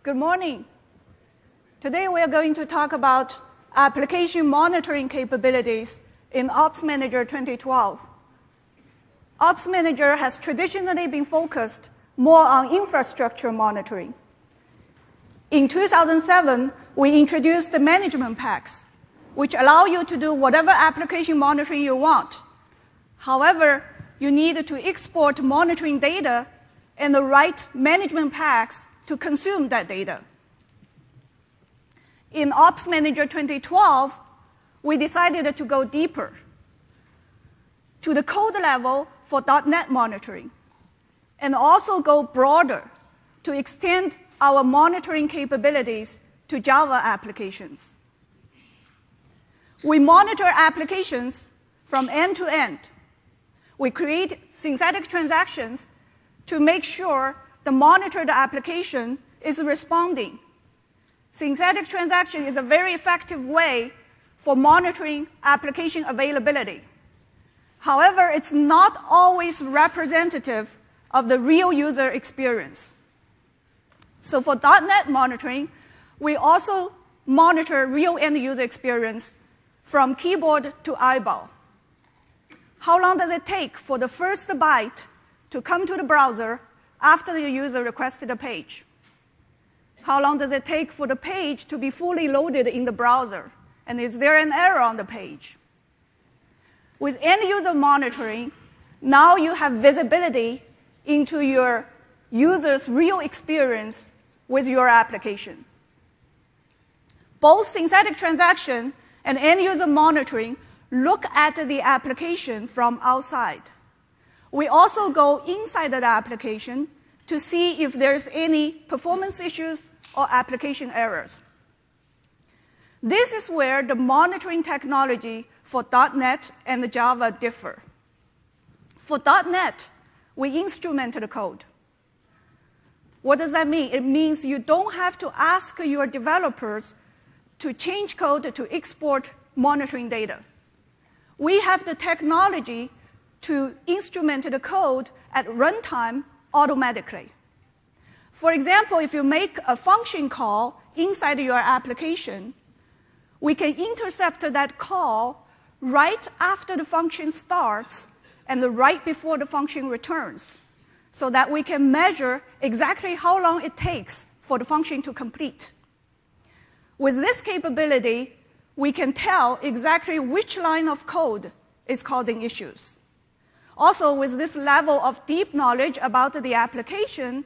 Good morning. Today we are going to talk about application monitoring capabilities in Ops Manager 2012. Ops Manager has traditionally been focused more on infrastructure monitoring. In 2007, we introduced the management packs, which allow you to do whatever application monitoring you want. However, you need to export monitoring data and the right management packs to consume that data. In Ops Manager 2012, we decided to go deeper to the code level for .NET monitoring, and also go broader to extend our monitoring capabilities to Java applications. We monitor applications from end to end. We create synthetic transactions to make sure the monitored application is responding. Synthetic transaction is a very effective way for monitoring application availability. However, it's not always representative of the real user experience. So for .NET monitoring, we also monitor real end user experience from keyboard to eyeball. How long does it take for the first byte to come to the browser after the user requested a page? How long does it take for the page to be fully loaded in the browser? And is there an error on the page? With end user monitoring, now you have visibility into your user's real experience with your application. Both synthetic transaction and end user monitoring look at the application from outside. We also go inside the application to see if there's any performance issues or application errors. This is where the monitoring technology for .NET and Java differ. For .NET, we instrument the code. What does that mean? It means you don't have to ask your developers to change code to export monitoring data. We have the technology to instrument the code at runtime automatically. For example, if you make a function call inside your application, we can intercept that call right after the function starts and right before the function returns, so that we can measure exactly how long it takes for the function to complete. With this capability, we can tell exactly which line of code is causing issues. Also, with this level of deep knowledge about the application,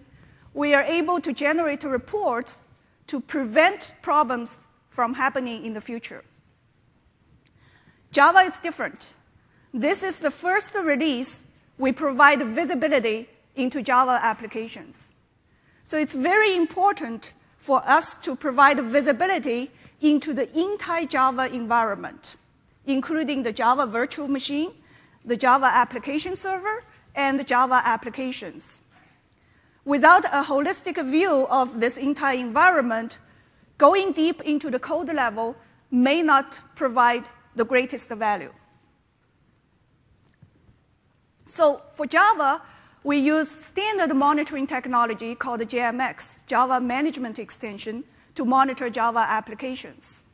we are able to generate reports to prevent problems from happening in the future. Java is different. This is the first release we provide visibility into Java applications. So it's very important for us to provide visibility into the entire Java environment, including the Java virtual machine, the Java application server, and the Java applications. Without a holistic view of this entire environment, going deep into the code level may not provide the greatest value. So for Java, we use standard monitoring technology called JMX, Java Management Extension, to monitor Java applications.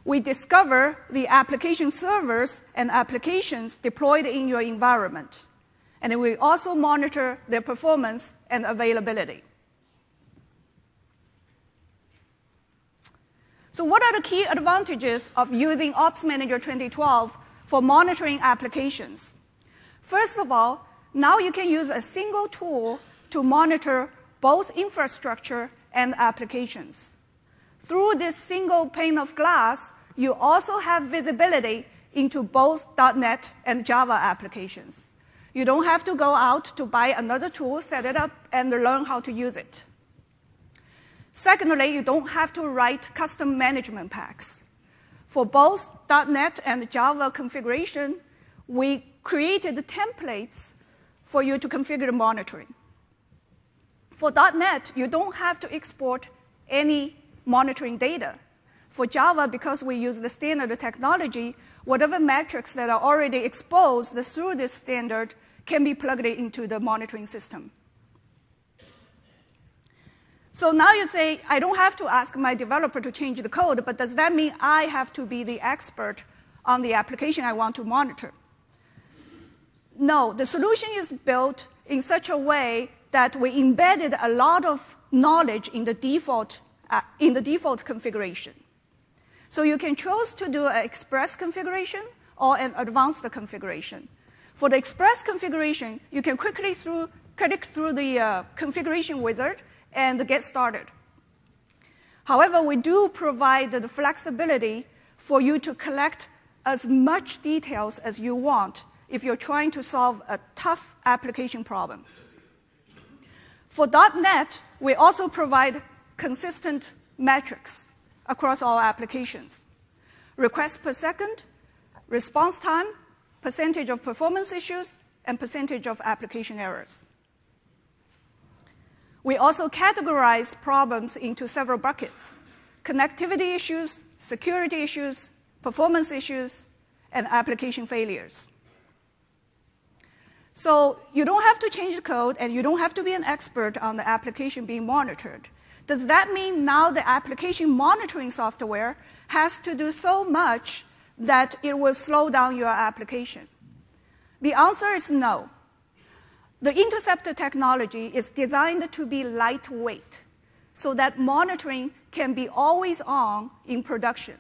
We discover the application servers and applications deployed in your environment, and we also monitor their performance and availability. So what are the key advantages of using Ops Manager 2012 for monitoring applications? First of all, now you can use a single tool to monitor both infrastructure and applications. Through this single pane of glass, you also have visibility into both .NET and Java applications. You don't have to go out to buy another tool, set it up, and learn how to use it. Secondly, you don't have to write custom management packs. For both .NET and Java configuration, we created templates for you to configure the monitoring. For .NET, you don't have to export any monitoring data. For Java, because we use the standard technology, whatever metrics that are already exposed through this standard can be plugged into the monitoring system. So now you say, I don't have to ask my developer to change the code, but does that mean I have to be the expert on the application I want to monitor? No, the solution is built in such a way that we embedded a lot of knowledge in the default configuration. So you can choose to do an express configuration or an advanced configuration. For the express configuration, you can quickly click through the configuration wizard and get started. However, we do provide the flexibility for you to collect as much details as you want if you're trying to solve a tough application problem. For .NET, we also provide consistent metrics across all applications. Requests per second, response time, percentage of performance issues, and percentage of application errors. We also categorize problems into several buckets: connectivity issues, security issues, performance issues, and application failures. So you don't have to change the code, and you don't have to be an expert on the application being monitored. Does that mean now the application monitoring software has to do so much that it will slow down your application? The answer is no. The interceptor technology is designed to be lightweight so that monitoring can be always on in production.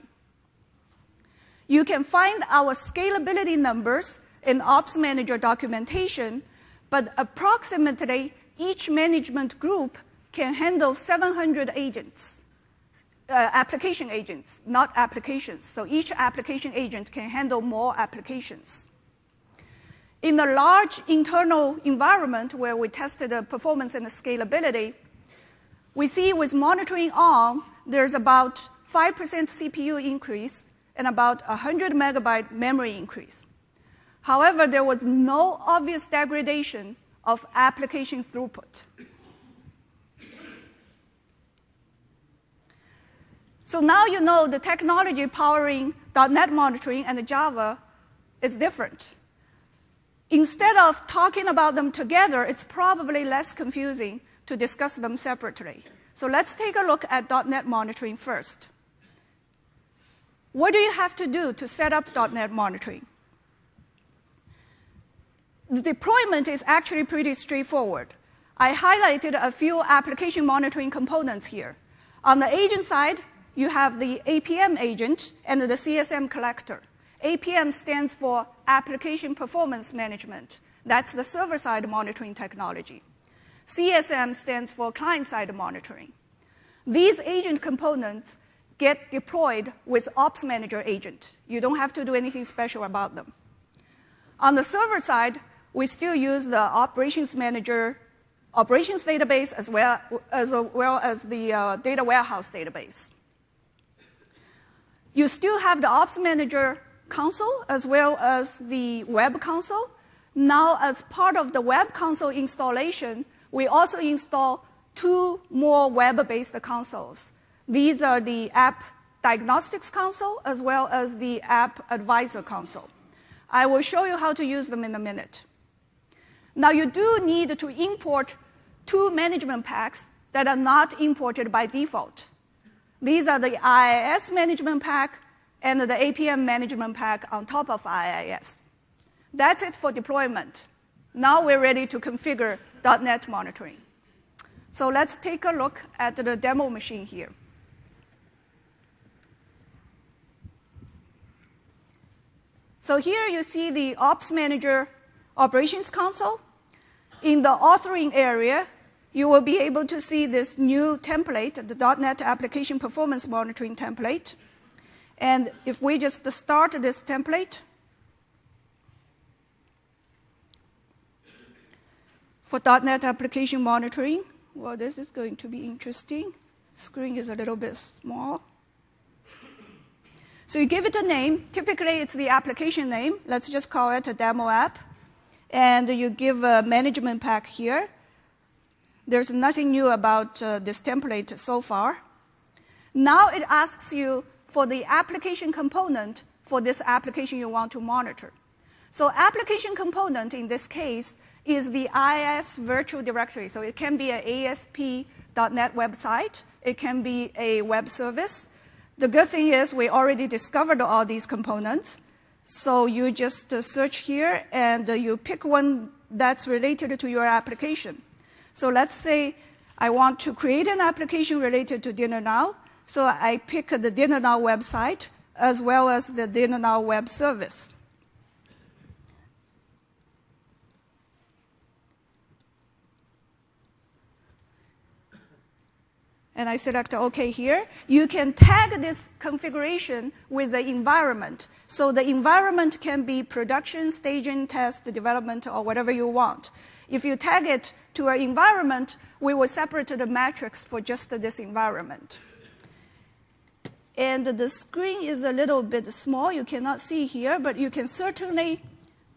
You can find our scalability numbers in Ops Manager documentation, but approximately each management group can handle 700 agents, application agents, not applications. So each application agent can handle more applications. In a large internal environment where we tested the performance and the scalability, we see with monitoring on, there's about 5% CPU increase and about 100 megabyte memory increase. However, there was no obvious degradation of application throughput. So now you know the technology powering .NET monitoring and Java is different. Instead of talking about them together, it's probably less confusing to discuss them separately. So let's take a look at .NET monitoring first. What do you have to do to set up .NET monitoring? The deployment is actually pretty straightforward. I highlighted a few application monitoring components here. On the agent side, you have the APM agent and the CSM collector. APM stands for Application Performance Management. That's the server-side monitoring technology. CSM stands for client-side monitoring. These agent components get deployed with Ops Manager agent. You don't have to do anything special about them. On the server side, we still use the Operations Manager operations database as well as the data warehouse database. You still have the Ops Manager console as well as the web console. Now, as part of the web console installation, we also install 2 more web-based consoles. These are the App Diagnostics console as well as the App Advisor console. I will show you how to use them in a minute. Now, you do need to import 2 management packs that are not imported by default. These are the IIS management pack and the APM management pack on top of IIS. That's it for deployment. Now we're ready to configure .NET monitoring. So let's take a look at the demo machine here. So here you see the Ops Manager operations console. In the authoring area, you will be able to see this new template, the .NET Application Performance Monitoring template. And if we just start this template, for .NET Application Monitoring, well, this is going to be interesting. Screen is a little bit small. So you give it a name. Typically, it's the application name. Let's just call it a demo app. And you give a management pack here. There's nothing new about this template so far. Now it asks you for the application component for this application you want to monitor. So application component in this case is the IIS virtual directory. So it can be an ASP.NET website. It can be a web service. The good thing is we already discovered all these components. So you just search here, and you pick one that's related to your application. So let's say I want to create an application related to Dinner Now. So I pick the Dinner Now website as well as the Dinner Now web service. And I select OK here. You can tag this configuration with the environment. So the environment can be production, staging, test, development, or whatever you want. If you tag it to our environment, we will separate the metrics for just this environment. And the screen is a little bit small. You cannot see here, but you can certainly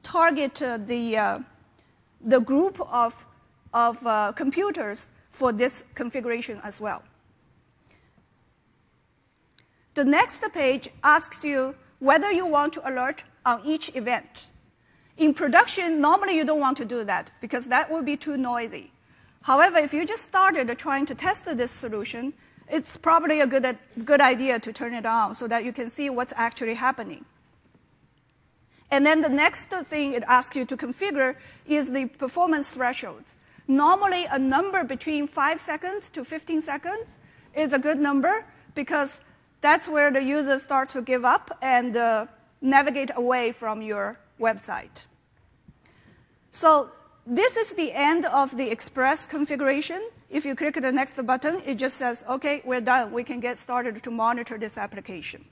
target the group of computers for this configuration as well. The next page asks you whether you want to alert on each event. In production, normally you don't want to do that because that would be too noisy. However, if you just started trying to test this solution, it's probably a good idea to turn it on so that you can see what's actually happening. And then the next thing it asks you to configure is the performance thresholds. Normally, a number between 5 seconds to 15 seconds is a good number because that's where the user starts to give up and navigate away from your website. So this is the end of the Express configuration. If you click the next button, it just says, OK, we're done. We can get started to monitor this application.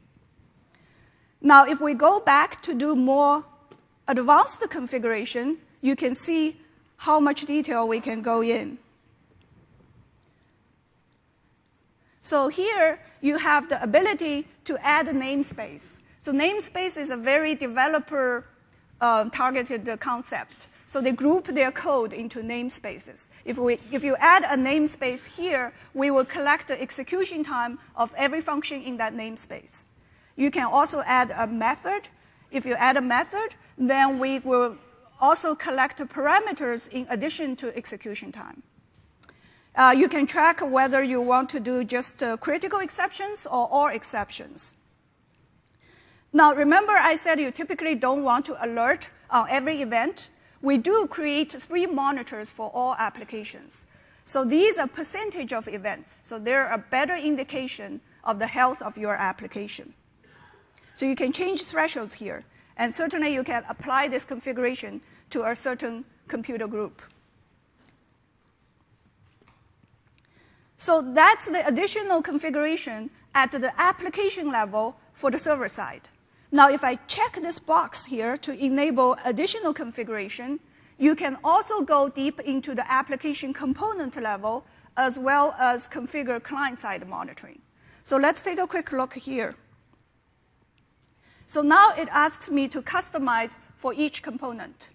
Now, if we go back to do more advanced configuration, you can see how much detail we can go in. So here, you have the ability to add a namespace. So namespace is a very developer-targeted concept. So they group their code into namespaces. If you add a namespace here, we will collect the execution time of every function in that namespace. You can also add a method. If you add a method, then we will also collect parameters in addition to execution time. You can track whether you want to do just critical exceptions or all exceptions. Now, remember I said you typically don't want to alert on every event. We do create 3 monitors for all applications. So these are percentage of events. So they're a better indication of the health of your application. So you can change thresholds here. And certainly you can apply this configuration to a certain computer group. So that's the additional configuration at the application level for the server side. Now, if I check this box here to enable additional configuration, you can also go deep into the application component level as well as configure client-side monitoring. So let's take a quick look here. So now it asks me to customize for each component.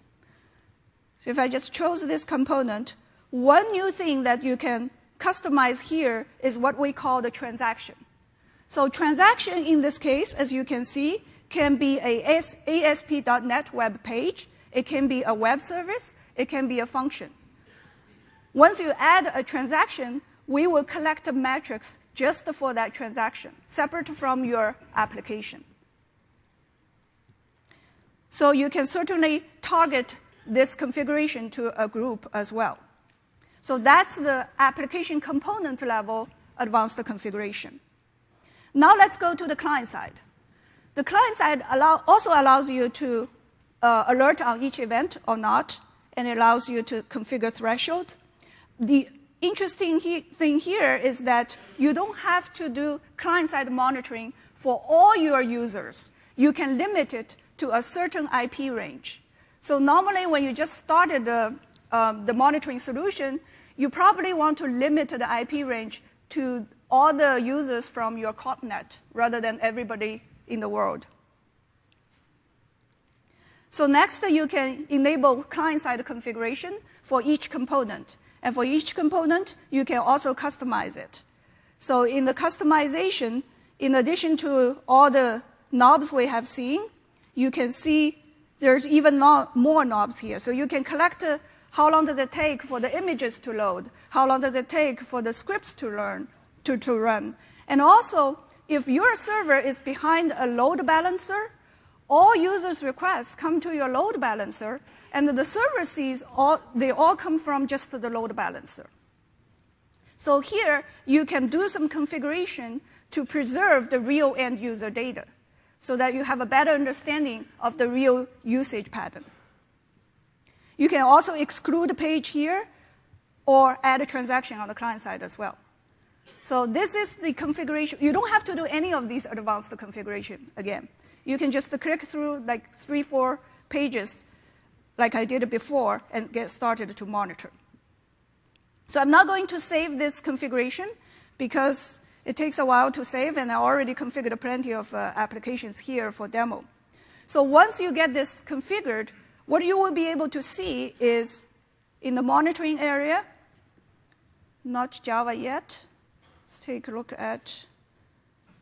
So if I just chose this component, one new thing that you can customize here is what we call the transaction. So transaction in this case, as you can see, can be a ASP.NET web page. It can be a web service. It can be a function. Once you add a transaction, we will collect metrics just for that transaction, separate from your application. So you can certainly target this configuration to a group as well. So that's the application component level advanced configuration. Now let's go to the client side. The client side also allows you to alert on each event or not, and it allows you to configure thresholds. The interesting thing here is that you don't have to do client-side monitoring for all your users. You can limit it to a certain IP range. So normally when you just started the monitoring solution, you probably want to limit the IP range to all the users from your CorpNet rather than everybody in the world. So next, you can enable client-side configuration for each component. And for each component, you can also customize it. So in the customization, in addition to all the knobs we have seen, you can see there's even more knobs here. So you can collect How long does it take for the images to load? How long does it take for the scripts to run? And also, if your server is behind a load balancer, all users' requests come to your load balancer, and the server sees they all come from just the load balancer. So here, you can do some configuration to preserve the real end user data so that you have a better understanding of the real usage pattern. You can also exclude a page here or add a transaction on the client side as well. So this is the configuration. You don't have to do any of these advanced configuration again. You can just click through like 3-4 pages like I did before and get started to monitor. So I'm not going to save this configuration because it takes a while to save, and I already configured plenty of applications here for demo. So once you get this configured, what you will be able to see is in the monitoring area, not Java yet. Let's take a look at,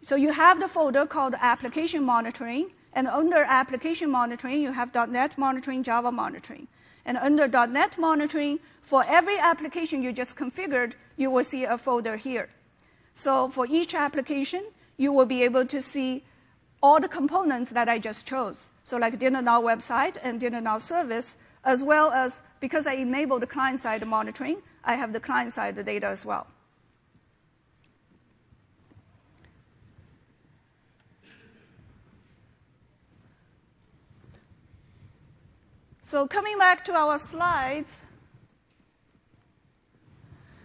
so you have the folder called application monitoring, and under application monitoring, you have .NET monitoring, Java monitoring. And under .NET monitoring, for every application you just configured, you will see a folder here. So for each application, you will be able to see all the components that I just chose. So like Dinner Now website and Dinner Now service, as well as, because I enabled the client-side monitoring, I have the client-side data as well. So coming back to our slides,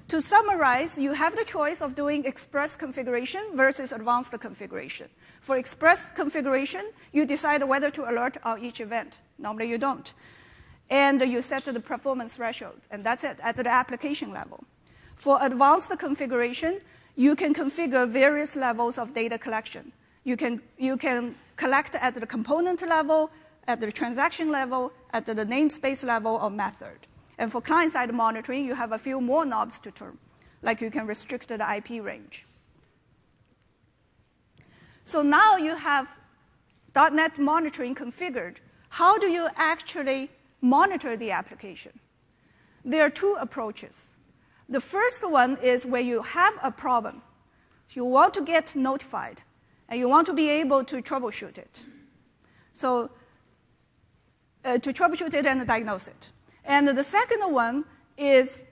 to summarize, you have the choice of doing express configuration versus advanced configuration. For express configuration, you decide whether to alert on each event. Normally you don't. And you set the performance thresholds, and that's it at the application level. For advanced configuration, you can configure various levels of data collection. You can collect at the component level, at the transaction level, at the namespace level, or method. And for client-side monitoring, you have a few more knobs to turn, like you can restrict the IP range. So now you have .NET monitoring configured. How do you actually monitor the application? There are two approaches. The first one is where you have a problem. You want to get notified, and you want to be able to troubleshoot it. So to troubleshoot it and diagnose it. And the second one is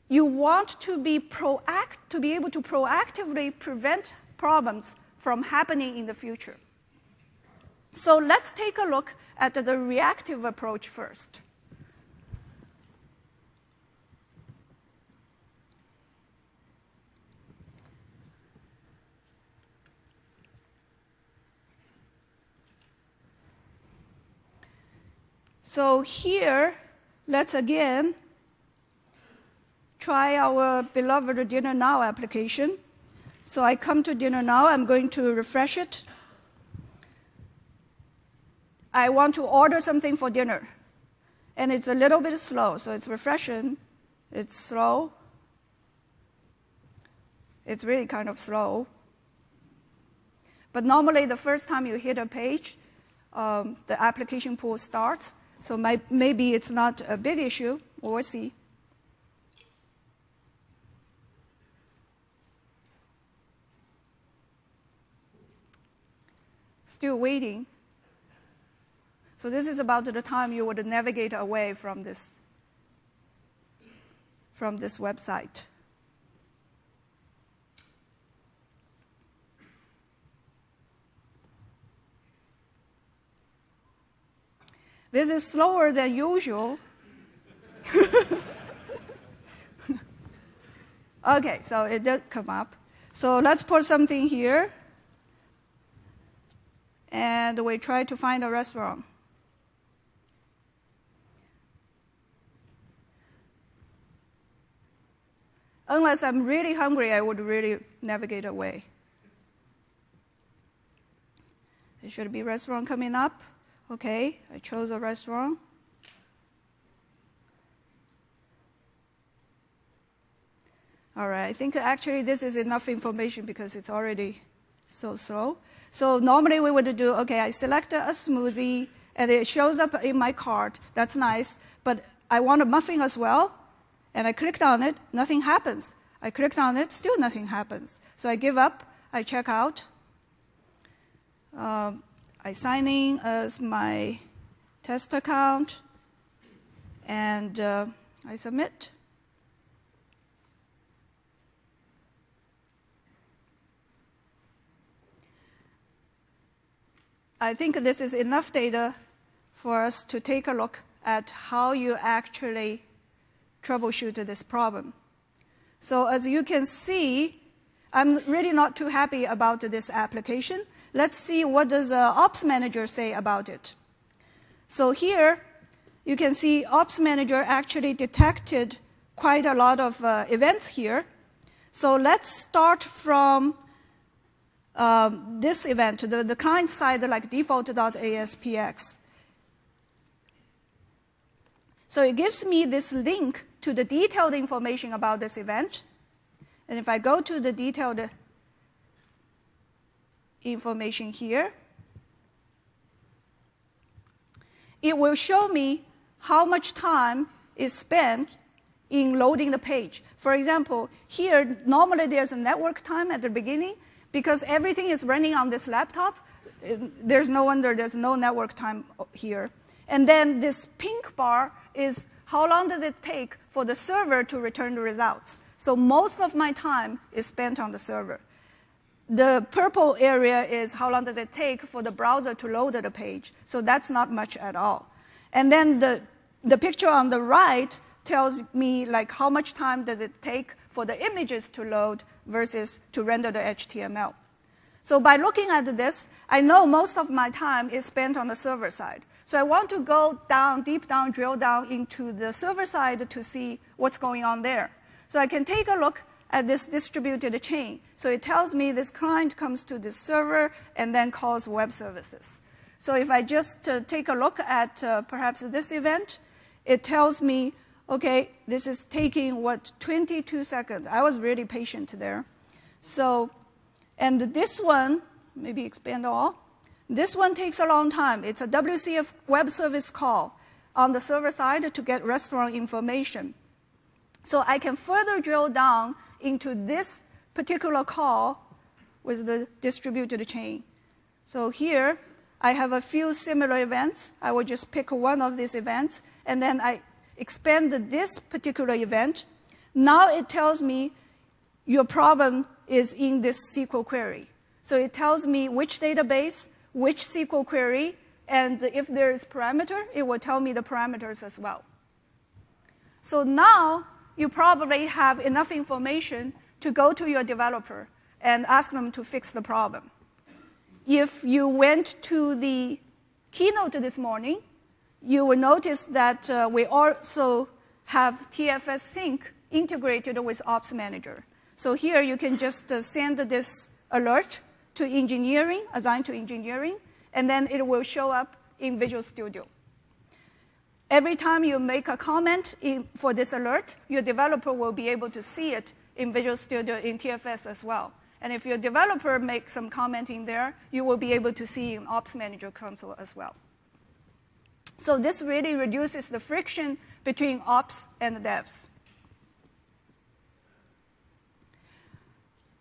you want to be able to proactively prevent problems from happening in the future. So let's take a look at the reactive approach first. So here, let's again try our beloved Dinner Now application. So I come to Dinner Now. I'm going to refresh it. I want to order something for dinner. And it's a little bit slow, so it's refreshing. It's slow. It's really kind of slow. But normally, the first time you hit a page, the application pool starts. So maybe it's not a big issue. We'll see. Still waiting. So this is about the time you would navigate away from this website. This is slower than usual. Okay, so it did come up. So let's put something here. And we try to find a restaurant. Unless I'm really hungry, I would really navigate away. There should be a restaurant coming up. Okay, I chose a restaurant. All right, I think actually this is enough information because it's already so slow. So normally we would do, okay, I select a smoothie, and it shows up in my cart. That's nice. But I want a muffin as well, and I clicked on it, nothing happens. I clicked on it, still nothing happens. So I give up, I check out. I sign in as my test account, and I submit. I think this is enough data for us to take a look at how you actually troubleshoot this problem. So as you can see, I'm really not too happy about this application. Let's see what does the Ops Manager say about it. So here, you can see Ops Manager actually detected quite a lot of events here. So let's start from this event, the client side, like default.aspx. So it gives me this link to the detailed information about this event. And if I go to the detailed information here, it will show me how much time is spent in loading the page. For example, here, normally there's a network time at the beginning. Because everything is running on this laptop, there's no wonder there's no network time here. And then this pink bar is how long does it take for the server to return the results. So most of my time is spent on the server. The purple area is how long does it take for the browser to load the page. So that's not much at all. And then the picture on the right tells me like how much time does it take for the images to load versus to render the HTML. So by looking at this, I know most of my time is spent on the server side. So I want to go down, deep down, drill down into the server side to see what's going on there. So I can take a look at this distributed chain. So it tells me this client comes to this server and then calls web services. So if I just take a look at perhaps this event, it tells me, okay, this is taking, 22 seconds. I was really patient there. So, and this one, maybe expand all. This one takes a long time. It's a WCF web service call on the server side to get restaurant information. So I can further drill down into this particular call with the distributed chain. So here, I have a few similar events. I will just pick one of these events, and then I expand this particular event. Now it tells me your problem is in this SQL query. So it tells me which database, which SQL query, and if there is parameter, it will tell me the parameters as well. So now you probably have enough information to go to your developer and ask them to fix the problem. If you went to the keynote this morning, you will notice that we also have TFS Sync integrated with Ops Manager. So here you can just send this alert to engineering, assign to engineering, and then it will show up in Visual Studio. Every time you make a comment for this alert, your developer will be able to see it in Visual Studio in TFS as well. And if your developer makes some comment in there, you will be able to see in Ops Manager console as well. So this really reduces the friction between ops and devs.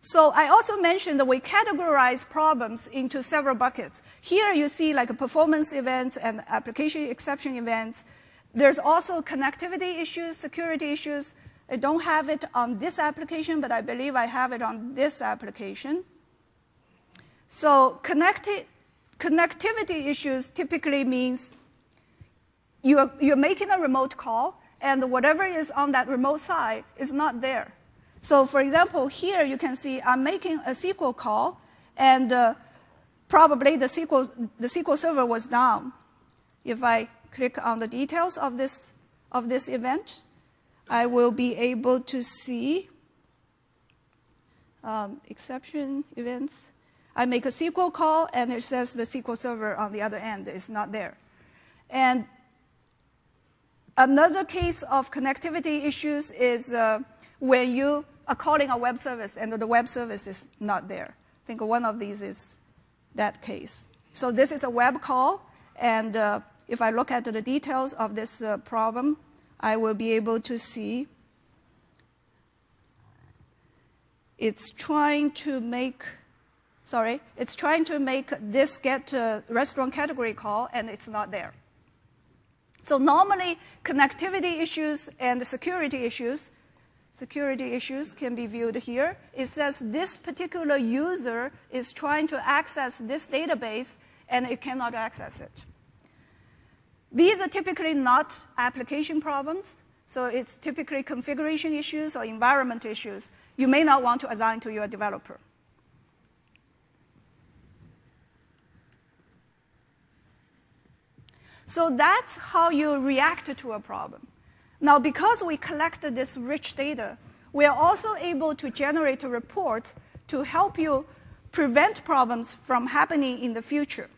So I also mentioned that we categorize problems into several buckets. Here you see like performance events and application exception events. There's also connectivity issues, security issues. I don't have it on this application, but I believe I have it on this application. So connectivity issues typically means you're making a remote call, and whatever is on that remote side is not there. So for example, here you can see I'm making a SQL call, and probably the SQL server was down. If I click on the details of this event, I will be able to see exception events. I make a SQL call, and it says the SQL server on the other end is not there. And another case of connectivity issues is when you are calling a web service and the web service is not there. I think one of these is that case. So this is a web call, and if I look at the details of this problem, I will be able to see it's trying to make this get a restaurant category call, and it's not there. So normally, connectivity issues and security issues can be viewed here. It says this particular user is trying to access this database, and it cannot access it. These are typically not application problems, so it's typically configuration issues or environment issues you may not want to assign to your developer. So that's how you react to a problem. Now, because we collected this rich data, we are also able to generate a report to help you prevent problems from happening in the future,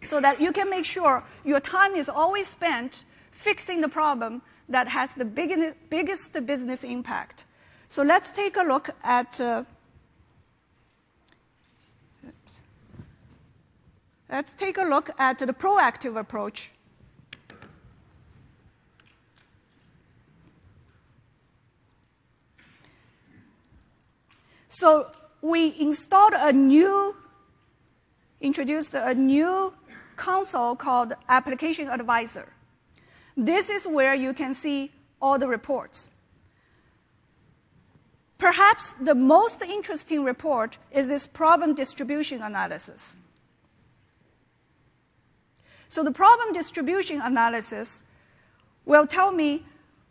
so that you can make sure your time is always spent fixing the problem that has the biggest business impact. So let's take a look at the proactive approach. So we introduced a new console called Application Advisor. This is where you can see all the reports. Perhaps the most interesting report is this problem distribution analysis. So the problem distribution analysis will tell me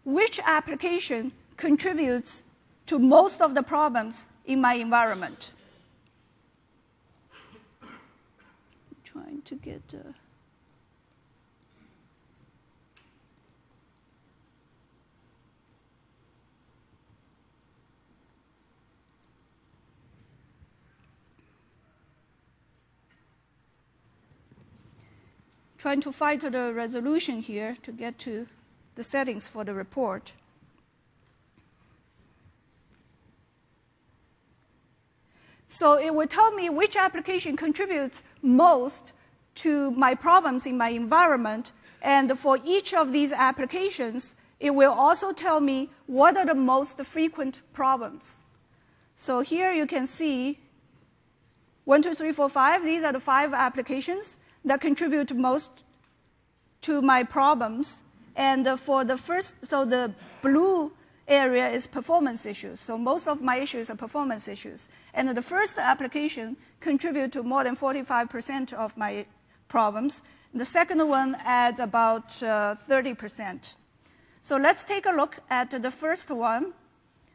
which application contributes to most of the problems in my environment. I'm trying to get trying to find the resolution here to get to the settings for the report. So it will tell me which application contributes most to my problems in my environment, and for each of these applications, it will also tell me what are the most frequent problems. So here you can see 1, 2, 3, 4, 5. These are the 5 applications that contribute most to my problems. And for the first, so the blue area is performance issues. So most of my issues are performance issues. And the first application contributes to more than 45% of my problems. The second one adds about 30%. So let's take a look at the first one.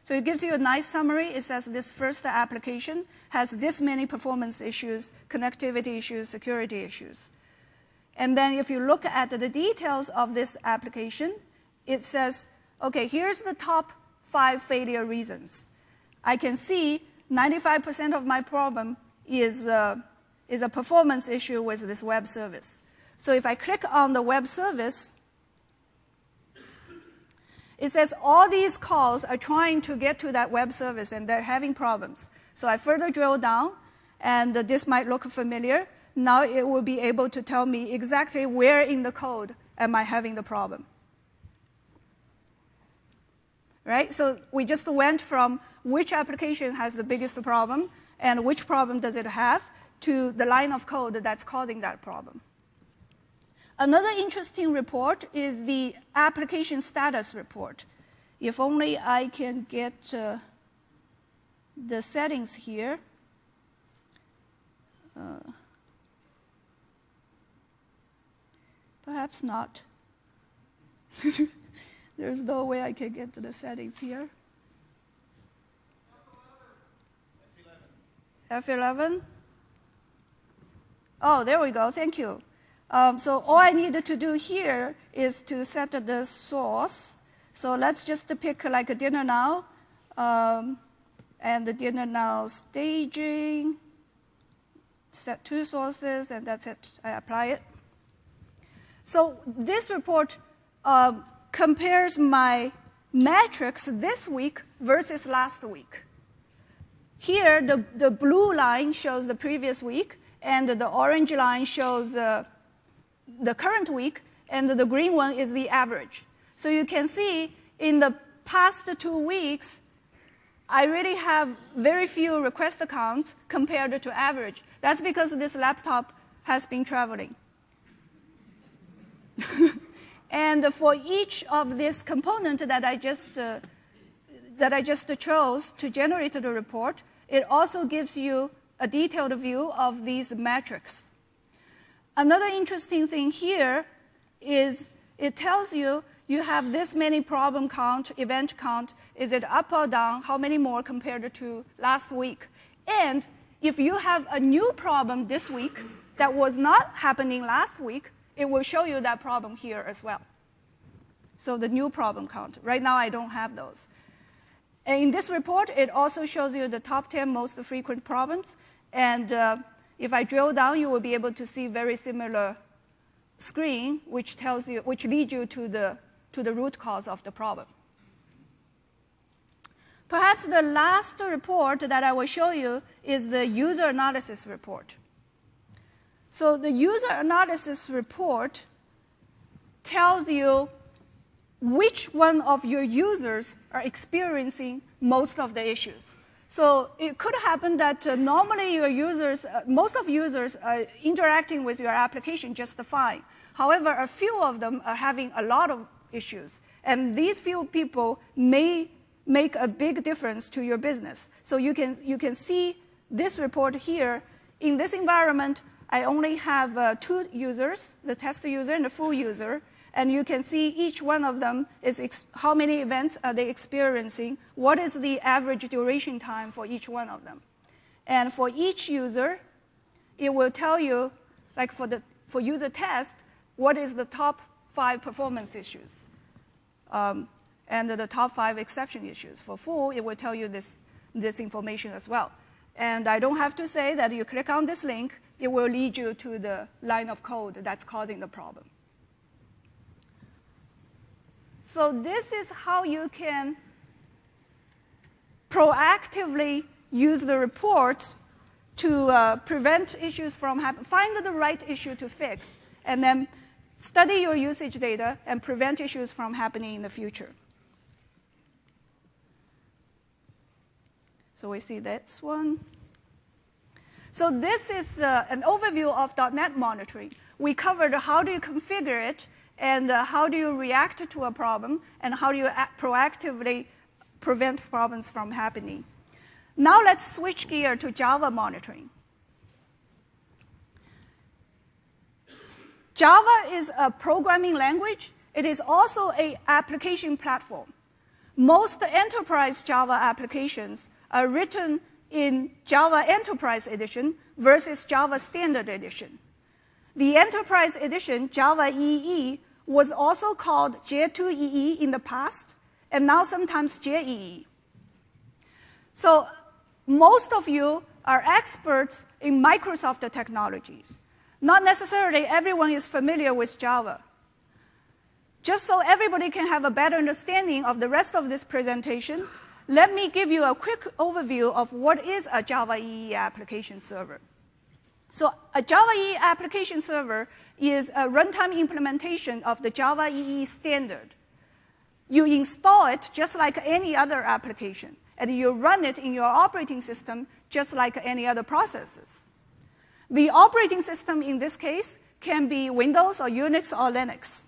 So it gives you a nice summary. It says this first application has this many performance issues, connectivity issues, security issues. And then if you look at the details of this application, it says, okay, here's the top 5 failure reasons. I can see 95% of my problem is a performance issue with this web service. So if I click on the web service, it says all these calls are trying to get to that web service and they're having problems. So I further drill down, and this might look familiar. Now it will be able to tell me exactly where in the code am I having the problem. Right? So we just went from which application has the biggest problem and which problem does it have to the line of code that's causing that problem. Another interesting report is the application status report. If only I can get the settings here. Perhaps not. There's no way I can get to the settings here. F11. Oh, there we go. Thank you. So all I needed to do here is to set the source. So let's just pick like a dinner now, and the dinner now staging. Set 2 sources, and that's it. I apply it. So this report compares my metrics this week versus last week. Here, the blue line shows the previous week, and the orange line shows the current week, and the green one is the average. So you can see in the past 2 weeks, I really have very few request accounts compared to average. That's because this laptop has been traveling. And for each of this component that I just chose to generate the report, it also gives you a detailed view of these metrics. Another interesting thing here is it tells you you have this many problem count, event count. Is it up or down? How many more compared to last week? And if you have a new problem this week that was not happening last week, it will show you that problem here as well. So the new problem count. Right now, I don't have those. And in this report, it also shows you the top 10 most frequent problems. And if I drill down, you will be able to see very similar screen, which leads you to the root cause of the problem. Perhaps the last report that I will show you is the user analysis report. So the user analysis report tells you which one of your users are experiencing most of the issues. So it could happen that normally your users, most of users are interacting with your application just fine. However, a few of them are having a lot of issues. And these few people may make a big difference to your business. So you can see this report here. In this environment, I only have 2 users, the test user and the full user. And you can see each one of them is how many events are they experiencing, what is the average duration time for each one of them. And for each user, it will tell you, like for user test, what is the top 5 performance issues and the top 5 exception issues. For full, it will tell you this information as well. And I don't have to say that you click on this link, it will lead you to the line of code that's causing the problem. So this is how you can proactively use the report to prevent issues from happening, find the right issue to fix, and then study your usage data and prevent issues from happening in the future. So we see this one. So this is an overview of .NET monitoring. We covered how do you configure it, and how do you react to a problem, and how do you proactively prevent problems from happening. Now let's switch gear to Java monitoring. Java is a programming language. It is also an application platform. Most enterprise Java applications are written in Java Enterprise Edition versus Java Standard Edition. The Enterprise Edition, Java EE, was also called J2EE in the past, and now sometimes JEE. So most of you are experts in Microsoft technologies. Not necessarily everyone is familiar with Java. Just so everybody can have a better understanding of the rest of this presentation, let me give you a quick overview of what is a Java EE application server. So a Java EE application server is a runtime implementation of the Java EE standard. You install it just like any other application, and you run it in your operating system just like any other processes. The operating system in this case can be Windows or Unix or Linux.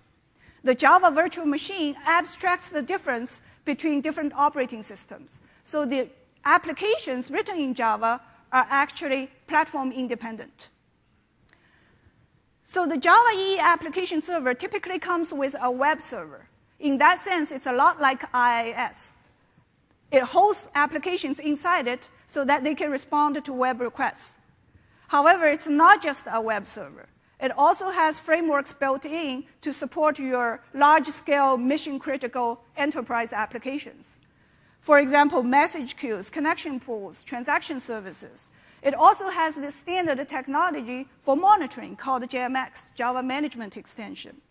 The Java virtual machine abstracts the difference between different operating systems. So the applications written in Java are actually platform independent. So the Java EE application server typically comes with a web server. In that sense, it's a lot like IIS. It hosts applications inside it so that they can respond to web requests. However, it's not just a web server. It also has frameworks built in to support your large-scale, mission-critical enterprise applications. For example, message queues, connection pools, transaction services. It also has this standard technology for monitoring called JMX, Java Management Extension,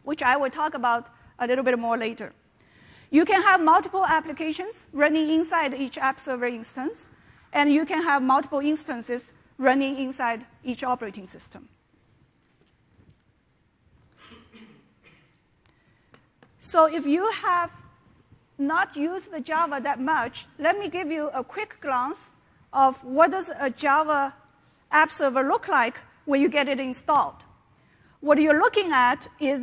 which I will talk about a little bit more later. You can have multiple applications running inside each app server instance, and you can have multiple instances running inside each operating system. So if you have not used the Java that much, let me give you a quick glance of what does a Java app server look like when you get it installed. What you're looking at is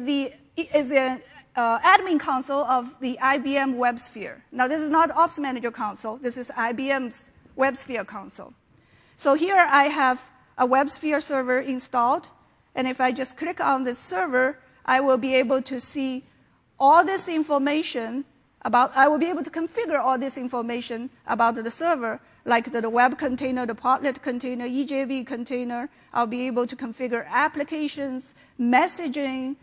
an admin console of the IBM WebSphere. Now, this is not Ops Manager console. This is IBM's WebSphere console. So here I have a WebSphere server installed. And if I just click on this server, I will be able to see all this information I will be able to configure all this information about the server, like the web container, the portlet container, EJB container. I'll be able to configure applications, messaging.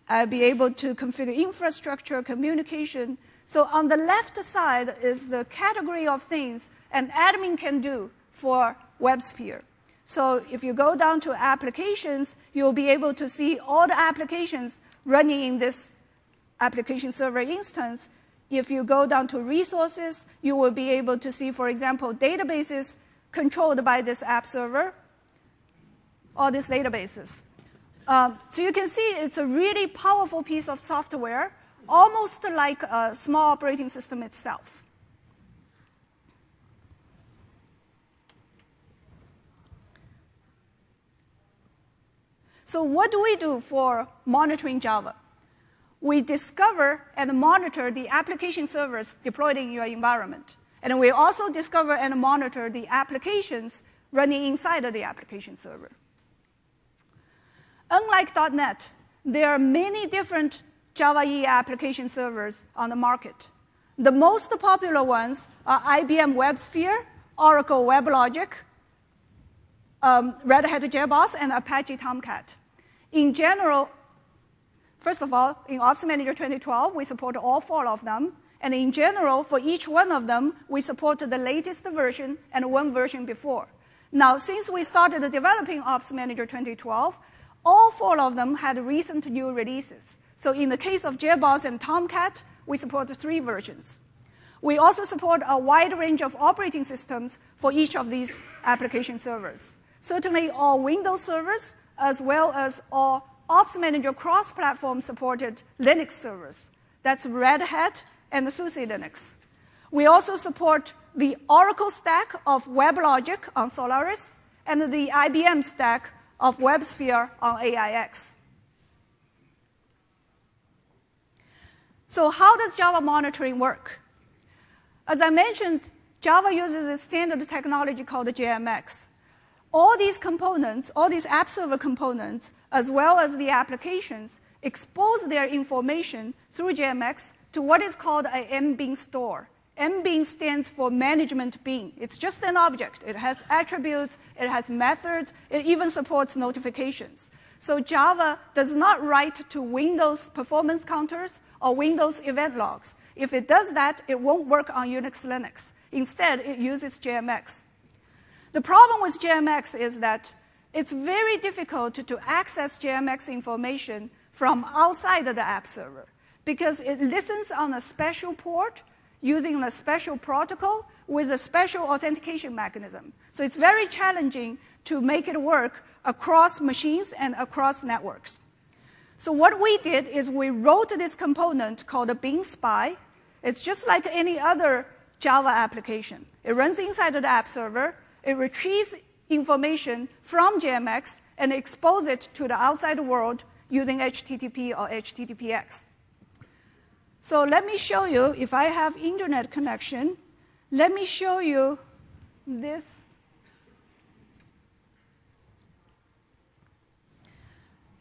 I'll be able to configure infrastructure, communication. So on the left side is the category of things an admin can do for WebSphere. So if you go down to applications, you'll be able to see all the applications running in this application server instance. If you go down to resources, you will be able to see, for example, databases controlled by this app server, all these databases. So you can see it's a really powerful piece of software, almost like a small operating system itself. So what do we do for monitoring Java? We discover and monitor the application servers deployed in your environment. And we also discover and monitor the applications running inside of the application server. Unlike .NET, there are many different Java EE application servers on the market. The most popular ones are IBM WebSphere, Oracle WebLogic, Red Hat JBoss, and Apache Tomcat. In general, first of all, in Ops Manager 2012, we support all 4 of them. And in general, for each one of them, we support the latest version and one version before. Now, since we started developing Ops Manager 2012, all 4 of them had recent new releases. So in the case of JBoss and Tomcat, we support 3 versions. We also support a wide range of operating systems for each of these application servers. Certainly all Windows servers, as well as all Ops Manager cross-platform supported Linux servers. That's Red Hat and SUSE Linux. We also support the Oracle stack of WebLogic on Solaris and the IBM stack of WebSphere on AIX. So how does Java monitoring work? As I mentioned, Java uses a standard technology called JMX. All these components, all these app server components, as well as the applications, expose their information through JMX to what is called a MBean store. MBean stands for management bean. It's just an object. It has attributes, it has methods, it even supports notifications. So Java does not write to Windows performance counters or Windows event logs. If it does that, it won't work on Unix Linux. Instead, it uses JMX. The problem with JMX is that it's very difficult to access JMX information from outside of the app server because it listens on a special port using a special protocol with a special authentication mechanism. So it's very challenging to make it work across machines and across networks. So what we did is we wrote this component called a Bean Spy. It's just like any other Java application. It runs inside of the app server. It retrieves information from JMX and exposes it to the outside world using HTTP or HTTPX. So let me show you, if I have internet connection, let me show you this.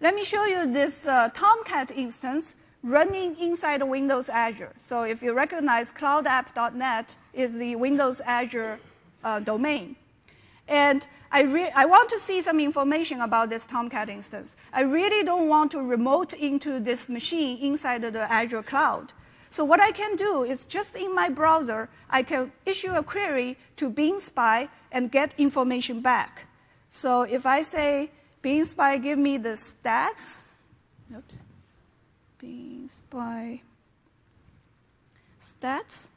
Let me show you this Tomcat instance running inside Windows Azure. So if you recognize cloudapp.net is the Windows Azure domain. And I want to see some information about this Tomcat instance. I really don't want to remote into this machine inside of the Azure cloud. So what I can do is just in my browser, I can issue a query to Bean Spy and get information back. So if I say, Bean Spy, give me the stats. Oops. Bean Spy stats.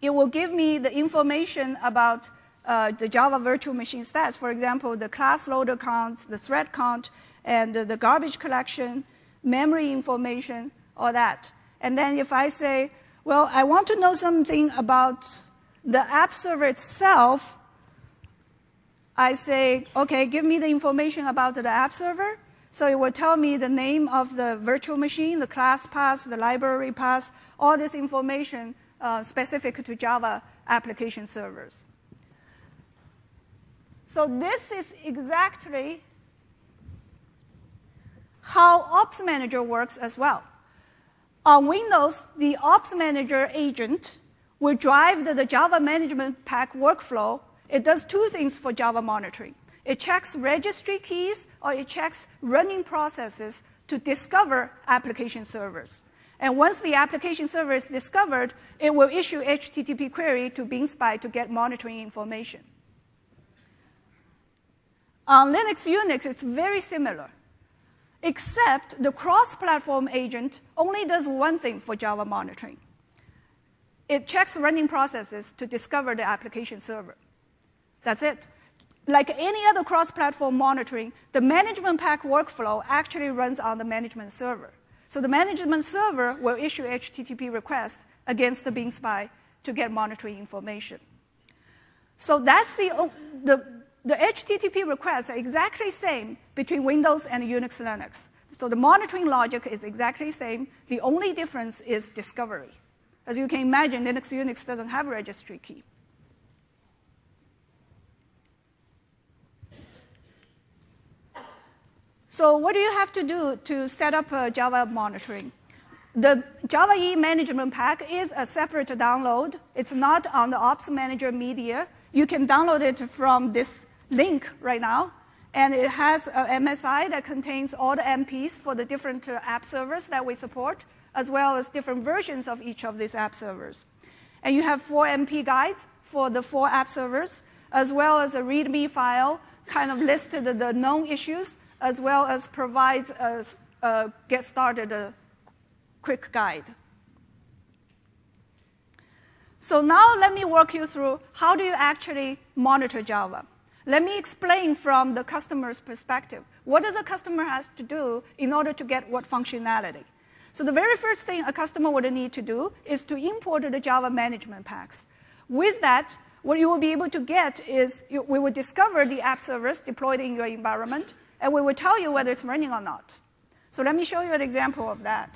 It will give me the information about the Java virtual machine stats. For example, the class loader count, the thread count, and the garbage collection, memory information, all that. And then if I say, well, I want to know something about the app server itself, I say, okay, give me the information about the app server. So it will tell me the name of the virtual machine, the class path, the library path, all this information specific to Java application servers. So this is exactly how Ops Manager works as well. On Windows, the Ops Manager agent will drive the Java Management Pack workflow. It does two things for Java monitoring. It checks registry keys or it checks running processes to discover application servers. And once the application server is discovered, it will issue HTTP query to BeanSpy to get monitoring information. On Linux, Unix, it's very similar, except the cross-platform agent only does one thing for Java monitoring. It checks running processes to discover the application server. That's it. Like any other cross-platform monitoring, the management pack workflow actually runs on the management server. So the management server will issue HTTP requests against the BeanSpy to get monitoring information. So that's the HTTP requests are exactly the same between Windows and Unix Linux. So the monitoring logic is exactly the same. The only difference is discovery. As you can imagine, Linux Unix doesn't have a registry key. So what do you have to do to set up Java monitoring? The Java EE management pack is a separate download. It's not on the Ops Manager media. You can download it from this link right now. And it has an MSI that contains all the MPs for the different app servers that we support, as well as different versions of each of these app servers. And you have 4 MP guides for the 4 app servers, as well as a README file kind of listed the known issues, as well as provides a get started quick guide. So now let me walk you through how do you actually monitor Java. Let me explain from the customer's perspective. What does a customer have to do in order to get what functionality? So the very first thing a customer would need to do is to import the Java management packs. With that, what you will be able to get is we will discover the app servers deployed in your environment, and we will tell you whether it's running or not. So let me show you an example of that.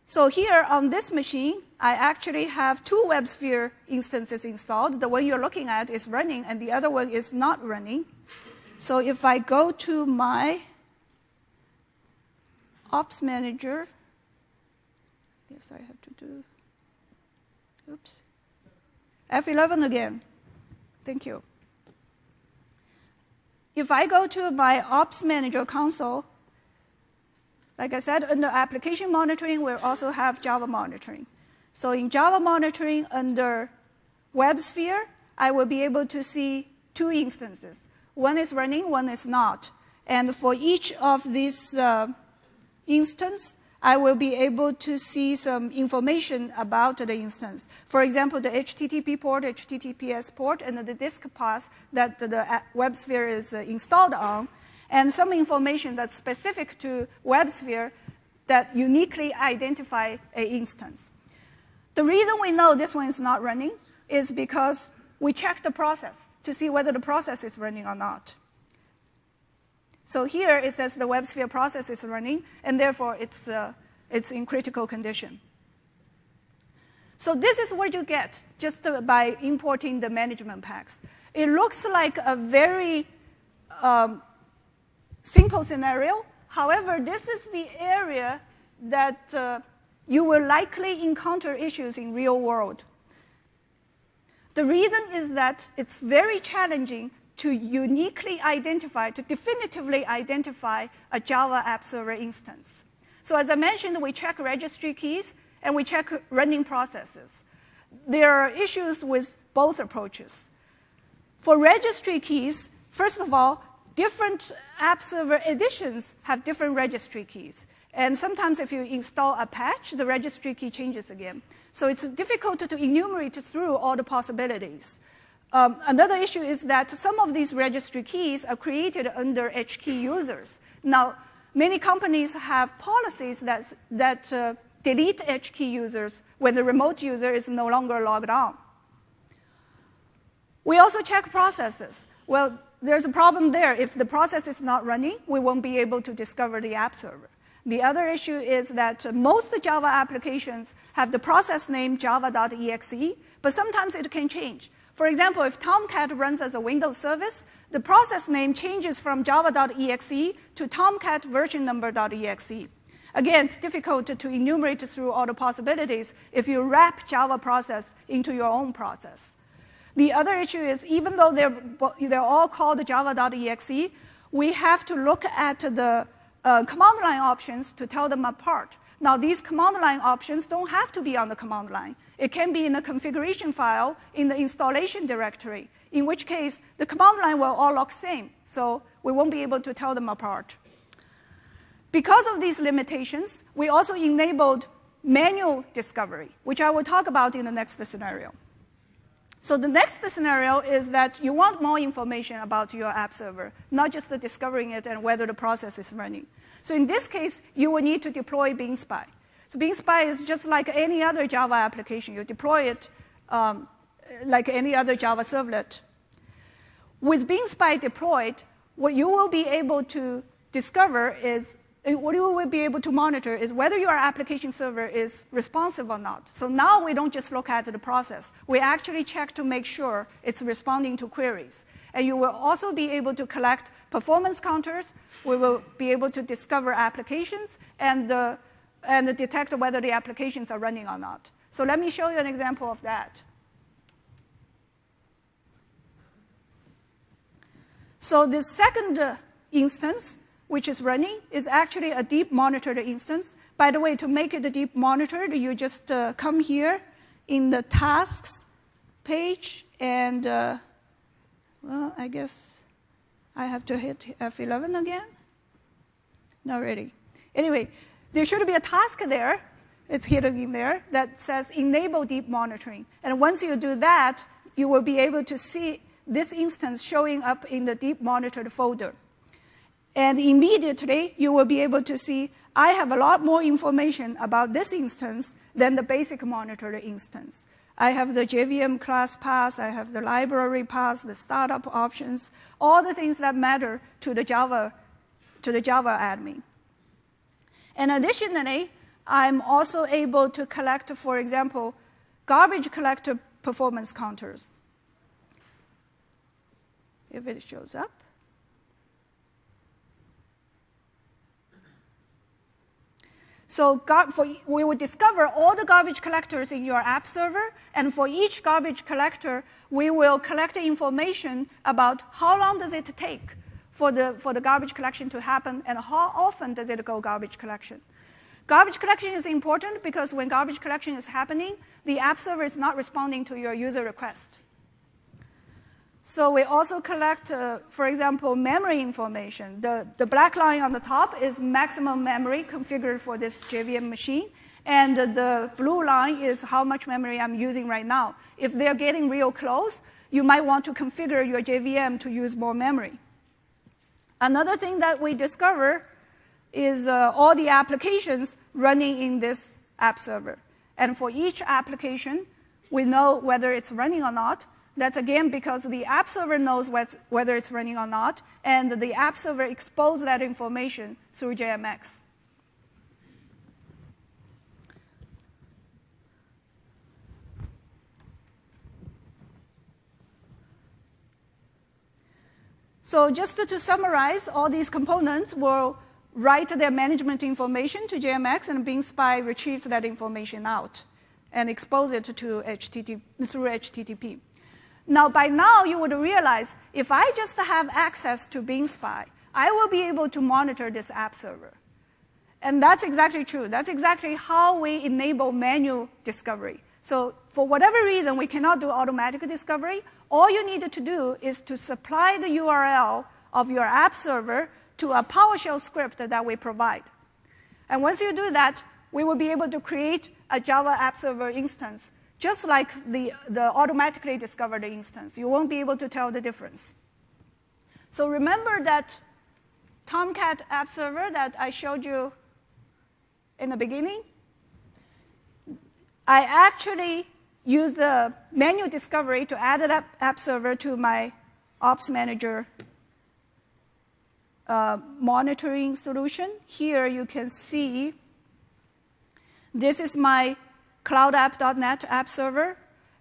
So here on this machine, I actually have 2 WebSphere instances installed. The one you're looking at is running, and the other one is not running. So if I go to my Ops Manager, yes, I have to do, oops, F11 again. Thank you. If I go to my Ops Manager console, like I said, under application monitoring, we also have Java monitoring. So in Java monitoring under WebSphere, I will be able to see 2 instances. One is running, one is not. And for each of these instances, I will be able to see some information about the instance. For example, the HTTP port, HTTPS port, and the disk path that the WebSphere is installed on, and some information that's specific to WebSphere that uniquely identify an instance. The reason we know this one is not running is because we check the process to see whether the process is running or not. So here it says the WebSphere process is running, and therefore it's in critical condition. So this is what you get just by importing the management packs. It looks like a very simple scenario. However, this is the area that you will likely encounter issues in real world. The reason is that it's very challenging to uniquely identify, to definitively identify a Java app server instance. So as I mentioned, we check registry keys and we check running processes. There are issues with both approaches. For registry keys, first of all, different app server editions have different registry keys. And sometimes if you install a patch, the registry key changes again. So it's difficult to enumerate through all the possibilities. Another issue is that some of these registry keys are created under HKey users. Now, many companies have policies that delete HKey users when the remote user is no longer logged on. We also check processes. Well, there's a problem there. If the process is not running, we won't be able to discover the app server. The other issue is that most Java applications have the process name java.exe, but sometimes it can change. For example, if Tomcat runs as a Windows service, the process name changes from java.exe to Tomcat version number.exe. Again, it's difficult to enumerate through all the possibilities if you wrap Java process into your own process. The other issue is, even though they're all called java.exe, we have to look at the command line options to tell them apart. Now, these command line options don't have to be on the command line. It can be in a configuration file in the installation directory, in which case the command line will all look same, so we won't be able to tell them apart. Because of these limitations, we also enabled manual discovery, which I will talk about in the next scenario. So the next scenario is that you want more information about your app server, not just discovering it and whether the process is running. So in this case, you will need to deploy BeanSpy. So BeanSpy is just like any other Java application. You deploy it like any other Java servlet. With BeanSpy deployed, what you will be able to discover is, what you will be able to monitor is whether your application server is responsive or not. So now we don't just look at the process. We actually check to make sure it's responding to queries. And you will also be able to collect performance counters. We will be able to discover applications and detect whether the applications are running or not. So let me show you an example of that. So the second instance, which is running, is actually a deep monitored instance. By the way, to make it a deep monitored, you just come here in the tasks page, and well, I guess I have to hit F11 again. Not really. Anyway, there should be a task there. It's hidden in there that says enable deep monitoring. And once you do that, you will be able to see this instance showing up in the deep monitored folder. And immediately, you will be able to see, I have a lot more information about this instance than the basic monitored instance. I have the JVM class path, I have the library path, the startup options, all the things that matter to the Java admin. And additionally, I'm also able to collect, for example, garbage collector performance counters. If it shows up. So we will discover all the garbage collectors in your app server, and for each garbage collector, we will collect information about how long does it take for the garbage collection to happen, and how often does it go garbage collection. Garbage collection is important because when garbage collection is happening, the app server is not responding to your user request. So we also collect, for example, memory information. The black line on the top is maximum memory configured for this JVM machine, and the blue line is how much memory I'm using right now. If they're getting real close, you might want to configure your JVM to use more memory. Another thing that we discover is all the applications running in this app server. And for each application, we know whether it's running or not. That's again because the app server knows whether it's running or not, and the app server exposes that information through JMX. So just to summarize, all these components will write their management information to JMX, and BeanSpy retrieves that information out and exposes it to through HTTP. Now, by now, you would realize if I just have access to BeanSpy, I will be able to monitor this app server. And that's exactly true. That's exactly how we enable manual discovery. So for whatever reason, we cannot do automatic discovery. All you need to do is to supply the URL of your app server to a PowerShell script that we provide. And once you do that, we will be able to create a Java app server instance, just like the automatically discovered instance. You won't be able to tell the difference. So remember that Tomcat app server that I showed you in the beginning? I actually use the manual discovery to add an app server to my Ops Manager monitoring solution. Here you can see this is my cloudapp.net app server,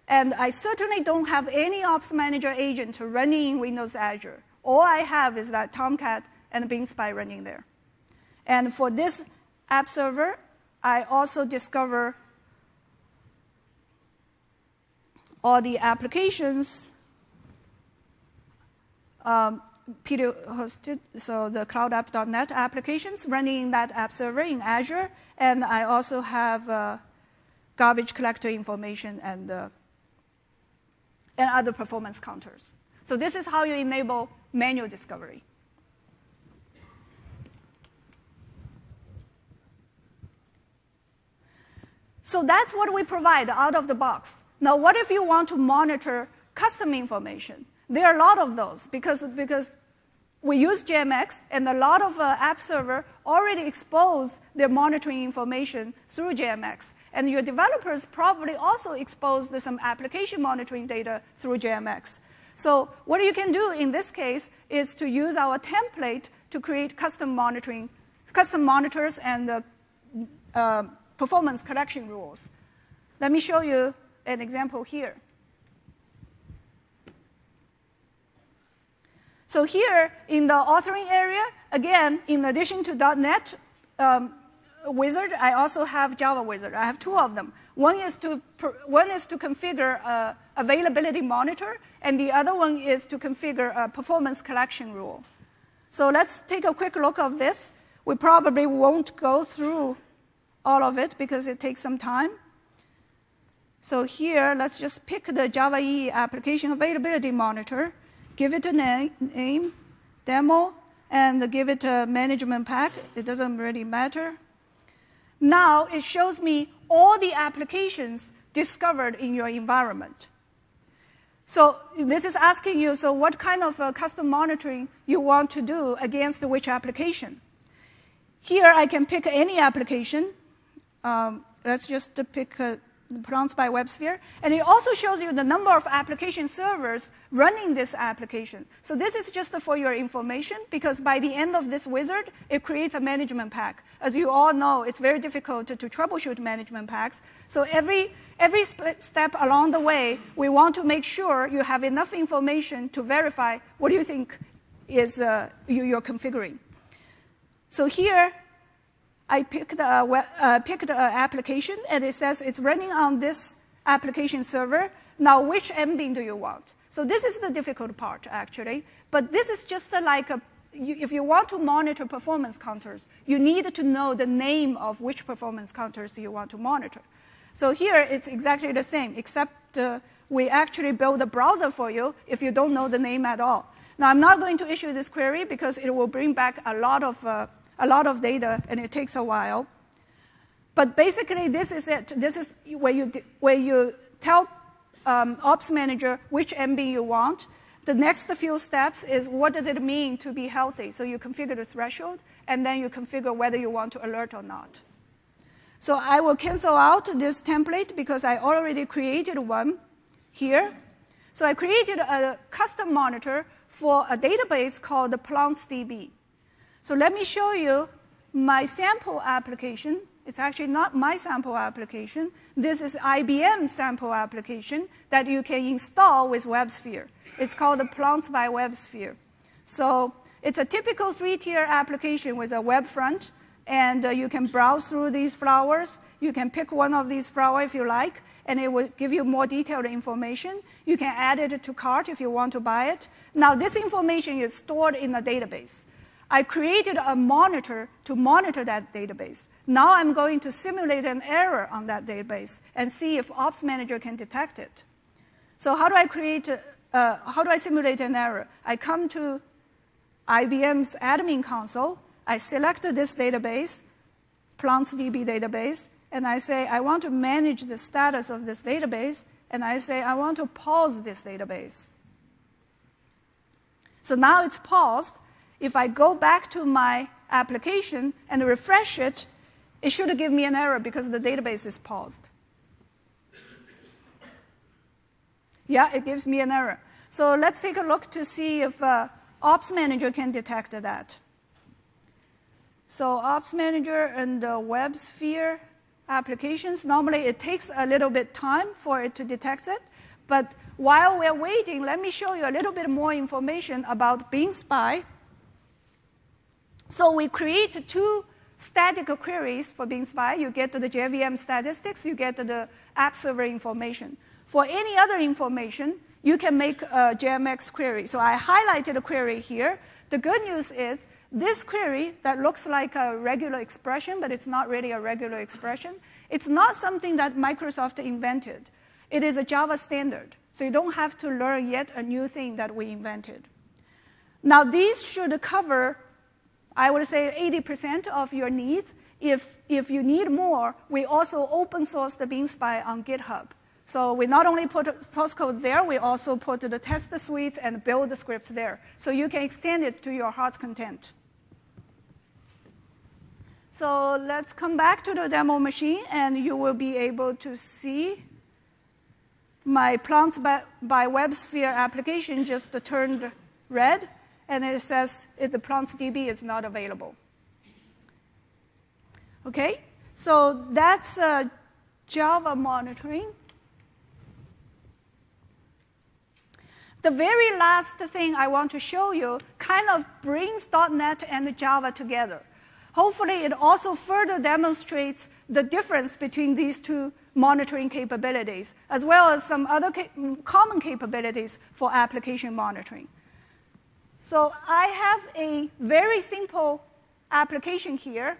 and I certainly don't have any Ops Manager agent running in Windows Azure. All I have is that Tomcat and BeanSpy running there. And for this app server, I also discover all the applications PD hosted, so the cloudapp.net applications running in that app server in Azure, and I also have garbage collector information and other performance counters. So this is how you enable manual discovery. So that's what we provide out of the box. Now, what if you want to monitor custom information? There are a lot of those because we use JMX, and a lot of app server already expose their monitoring information through JMX. And your developers probably also expose some application monitoring data through JMX. So what you can do in this case is to use our template to create custom monitors and performance collection rules. Let me show you an example here. So here in the authoring area, again, in addition to .NET Wizard, I also have Java Wizard. I have two of them. One is to configure availability monitor, and the other one is to configure a performance collection rule. So let's take a quick look of this. We probably won't go through all of it because it takes some time. So here, let's just pick the Java EE application availability monitor, give it a name, demo, and give it a management pack. It doesn't really matter. Now it shows me all the applications discovered in your environment. So this is asking you, so what kind of custom monitoring you want to do against which application? Here I can pick any application. Let's just pick Plants by WebSphere. And it also shows you the number of application servers running this application. So this is just for your information, because by the end of this wizard, it creates a management pack. As you all know, it's very difficult to troubleshoot management packs. So every step along the way, we want to make sure you have enough information to verify what you think is you're configuring. So here, I picked an application, and it says it's running on this application server. Now, which MBean do you want? So this is the difficult part, actually. But this is just like if you want to monitor performance counters, you need to know the name of which performance counters you want to monitor. So here, it's exactly the same, except we actually build a browser for you if you don't know the name at all. Now, I'm not going to issue this query because it will bring back a lot of data, and it takes a while. But basically, this is it. This is where you tell Ops Manager which MBean you want. The next few steps is what does it mean to be healthy? So you configure the threshold, and then you configure whether you want to alert or not. So I will cancel out this template because I already created one here. So I created a custom monitor for a database called the PlantsDB. So let me show you my sample application. It's actually not my sample application. This is IBM's sample application that you can install with WebSphere. It's called the Plants by WebSphere. So it's a typical 3-tier application with a web front, and you can browse through these flowers. You can pick one of these flowers if you like, and it will give you more detailed information. You can add it to cart if you want to buy it. Now, this information is stored in a database. I created a monitor to monitor that database. Now I'm going to simulate an error on that database and see if Ops Manager can detect it. So how do I simulate an error? I come to IBM's admin console, I select this database, PlantsDB database, and I say, I want to manage the status of this database, and I say, I want to pause this database. So now it's paused. If I go back to my application and refresh it, it should give me an error because the database is paused. Yeah, it gives me an error. So let's take a look to see if Ops Manager can detect that. So Ops Manager and WebSphere applications, normally it takes a little bit time for it to detect it. But while we're waiting, let me show you a little bit more information about BeanSpy. So we create two static queries for BeanSpy. You get the JVM statistics, you get the app server information. For any other information, you can make a JMX query. So I highlighted a query here. The good news is this query that looks like a regular expression, but it's not really a regular expression, it's not something that Microsoft invented. It is a Java standard. So you don't have to learn yet a new thing that we invented. Now, these should cover, I would say, 80% of your needs. If you need more, we also open source the BeanSpy on GitHub. So we not only put source code there, we also put the test suites and build the scripts there. So you can extend it to your heart's content. So let's come back to the demo machine, and you will be able to see my Plants by WebSphere application just turned red, and it says the PlantsDB is not available. Okay, so that's Java monitoring. The very last thing I want to show you kind of brings .NET and Java together. Hopefully, it also further demonstrates the difference between these two monitoring capabilities, as well as some other common capabilities for application monitoring. So I have a very simple application here.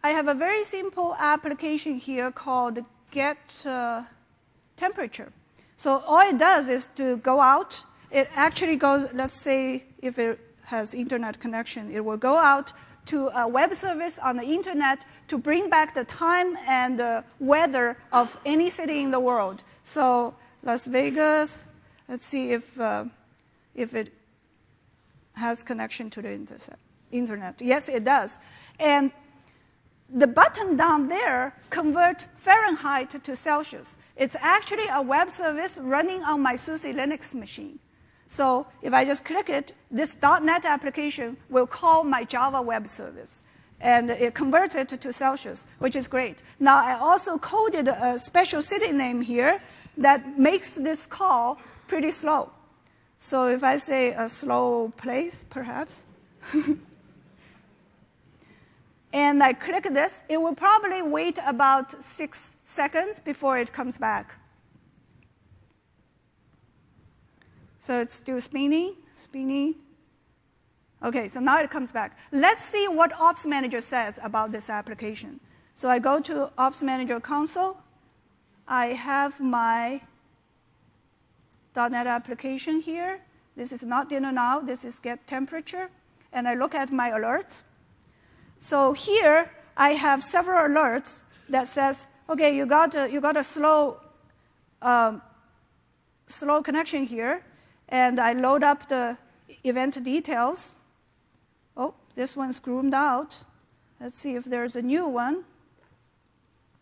I have a very simple application here called get temperature. So all it does is to go out. It actually goes, let's say if it has internet connection, it will go out to a web service on the internet to bring back the time and the weather of any city in the world. So Las Vegas, let's see if it has connection to the internet. Yes, it does. And the button down there converts Fahrenheit to Celsius. It's actually a web service running on my SUSE Linux machine. So if I just click it, this .NET application will call my Java web service. And it converts it to Celsius, which is great. Now, I also coded a special city name here that makes this call pretty slow. So if I say a slow place, perhaps, and I click this, it will probably wait about 6 seconds before it comes back. So it's still spinning. OK, so now it comes back. Let's see what Ops Manager says about this application. So I go to Ops Manager console. I have my .NET application here. This is not dinner now. This is get temperature. And I look at my alerts. So here, I have several alerts that says, OK, you got a slow connection here. And I load up the event details. Oh, this one's groomed out. Let's see if there's a new one.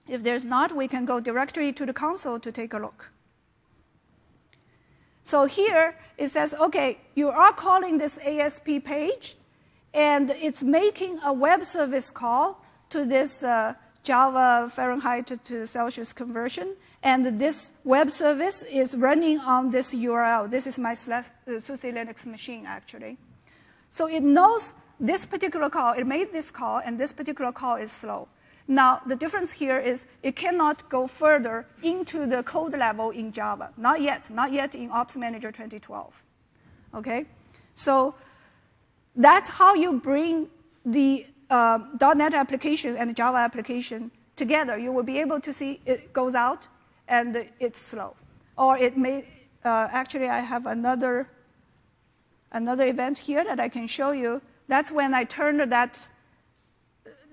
If there's not, we can go directly to the console to take a look. So here, it says, OK, you are calling this ASP page. And it's making a web service call to this Java Fahrenheit to Celsius conversion. And this web service is running on this URL. This is my SUSE Linux machine, actually. So it knows this particular call. It made this call, and this particular call is slow. Now, the difference here is it cannot go further into the code level in Java. Not yet in Ops Manager 2012. OK? So that's how you bring the .NET application and Java application together. You will be able to see it goes out, and it's slow. Or it may, actually I have another event here that I can show you. That's when I turned that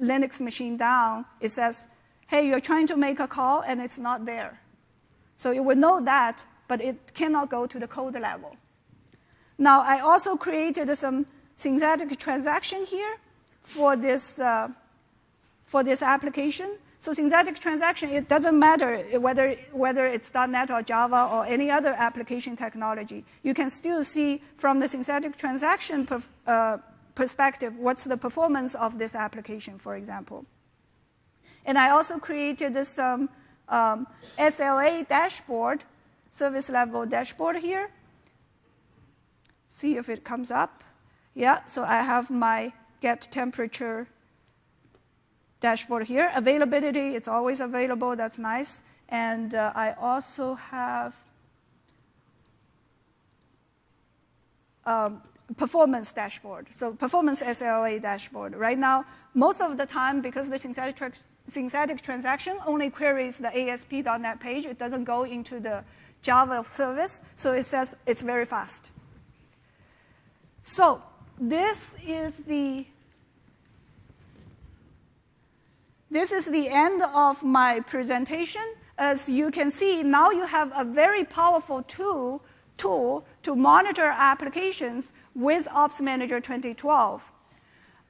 Linux machine down. It says, hey, you're trying to make a call and it's not there. So it will know that, but it cannot go to the code level. Now, I also created some synthetic transaction here for this application. So synthetic transaction, it doesn't matter whether it's .NET or Java or any other application technology. You can still see from the synthetic transaction perspective what's the performance of this application, for example. And I also created some SLA dashboard, service level dashboard here. See if it comes up. Yeah, so I have my get temperature dashboard here. Availability, it's always available. That's nice. And I also have performance dashboard. So performance SLA dashboard. Right now, most of the time, because the synthetic transaction only queries the ASP.NET page, it doesn't go into the Java service. So it says it's very fast. So this is the end of my presentation. As you can see, now you have a very powerful tool to monitor applications with Ops Manager 2012.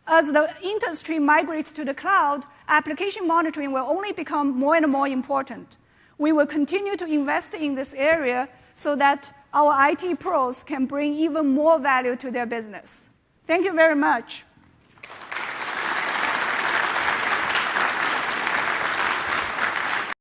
As the industry migrates to the cloud, application monitoring will only become more and more important. We will continue to invest in this area so that our IT pros can bring even more value to their business. Thank you very much.